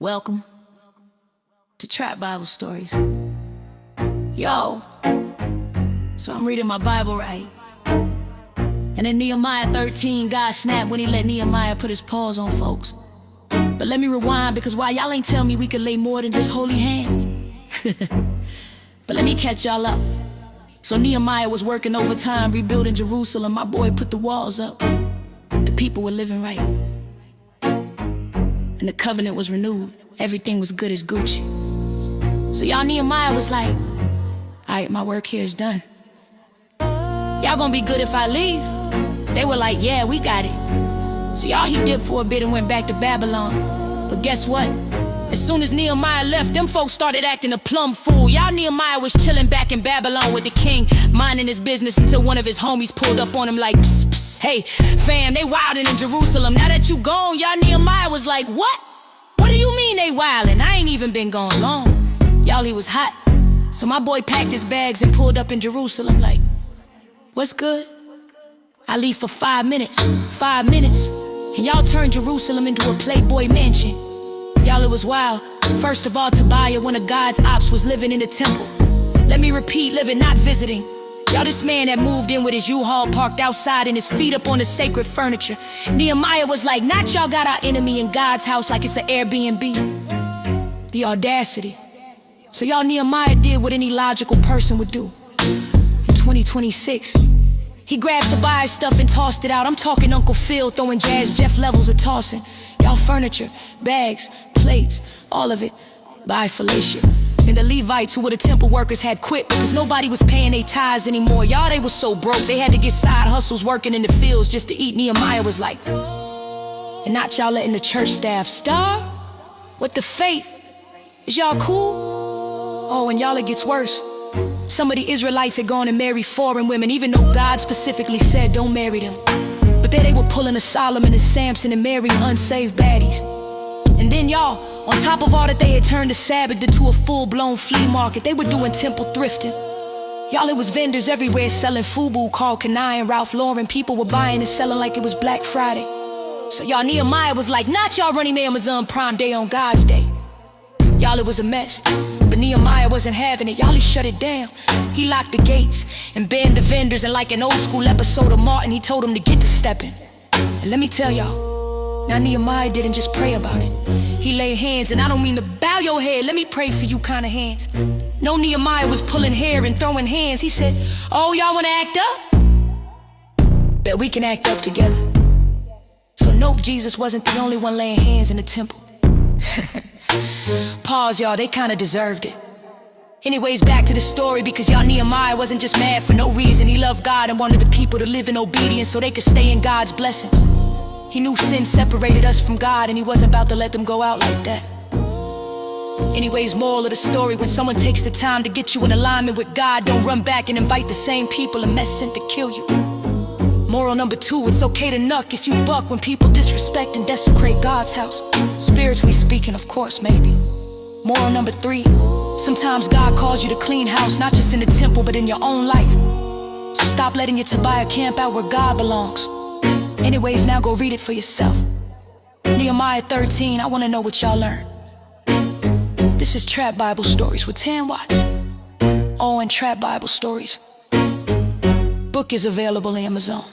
Welcome to Trap Bible Stories. Yo, so I'm reading my Bible right. And in Nehemiah 13, God snapped when he let Nehemiah put his paws on folks. But let me rewind, because why y'all ain't tell me we could lay more than just holy hands? But let me catch y'all up. So Nehemiah was working overtime rebuilding Jerusalem. My boy put the walls up. The people were living right. And the covenant was renewed. Everything was good as Gucci. So y'all, Nehemiah was like, alright, my work here is done. Y'all gonna be good if I leave? They were like, yeah, we got it. So y'all, he dipped for a bit and went back to Babylon. But guess what? As soon as Nehemiah left, them folks started acting a plumb fool. Y'all, Nehemiah was chilling back in Babylon with the king, minding his business, until one of his homies pulled up on him like, psst, psst, hey, fam, they wildin' in Jerusalem. Now that you gone, y'all, Nehemiah was like, what? What do you mean they wildin'? I ain't even been gone long. Y'all, he was hot. So my boy packed his bags and pulled up in Jerusalem like, what's good? I leave for 5 minutes, 5 minutes, and y'all turned Jerusalem into a Playboy mansion. Y'all, it was wild. First of all, Tobiah, one of God's ops, was living in the temple. Let me repeat, living, not visiting. Y'all, this man had moved in with his U-Haul parked outside and his feet up on the sacred furniture. Nehemiah was like, not y'all got our enemy in God's house like it's an Airbnb. The audacity. So y'all, Nehemiah did what any logical person would do. In 2026, he grabbed Tobiah's stuff and tossed it out. I'm talking Uncle Phil throwing Jazz Jeff levels of tossing. Y'all, furniture, bags, plates, all of it, by Felicia. And the Levites, who were the temple workers, had quit because nobody was paying their tithes anymore. Y'all, they was so broke, they had to get side hustles working in the fields just to eat. Nehemiah was like, and not y'all letting the church staff starve? What the faith? Is y'all cool? Oh, and y'all, it gets worse. Some of the Israelites had gone and married foreign women, even though God specifically said don't marry them. But there they were pulling a Solomon and Samson and marrying unsaved baddies. And then y'all, on top of all that, they had turned the Sabbath into a full-blown flea market. They were doing temple thrifting. Y'all, it was vendors everywhere selling FUBU, Carl Kanai, and Ralph Lauren. People were buying and selling like it was Black Friday. So y'all, Nehemiah was like, not y'all running Amazon Prime Day on God's day. Y'all, it was a mess. But Nehemiah wasn't having it. Y'all, he shut it down. He locked the gates and banned the vendors, and like an old school episode of Martin, he told them to get to stepping. And let me tell y'all, now Nehemiah didn't just pray about it. He laid hands, and I don't mean to bow your head, let me pray for you kind of hands. No, Nehemiah was pulling hair and throwing hands. He said, oh, y'all wanna act up? Bet we can act up together. So nope, Jesus wasn't the only one laying hands in the temple. Pause, y'all, they kinda deserved it. Anyways, back to the story, because y'all, Nehemiah wasn't just mad for no reason. He loved God and wanted the people to live in obedience so they could stay in God's blessings. He knew sin separated us from God, and he wasn't about to let them go out like that. Anyways, moral of the story, when someone takes the time to get you in alignment with God, don't run back and invite the same people a mess sent to kill you. Moral number 2, it's okay to knuck if you buck when people disrespect and desecrate God's house. Spiritually speaking, of course, maybe. Moral number 3, sometimes God calls you to clean house, not just in the temple, but in your own life. So stop letting your Tobiah camp out where God belongs. Anyways, now go read it for yourself. Nehemiah 13, I want to know what y'all learned. This is Trap Bible Stories with 10 Watts. Oh, and Trap Bible Stories. Book is available on Amazon.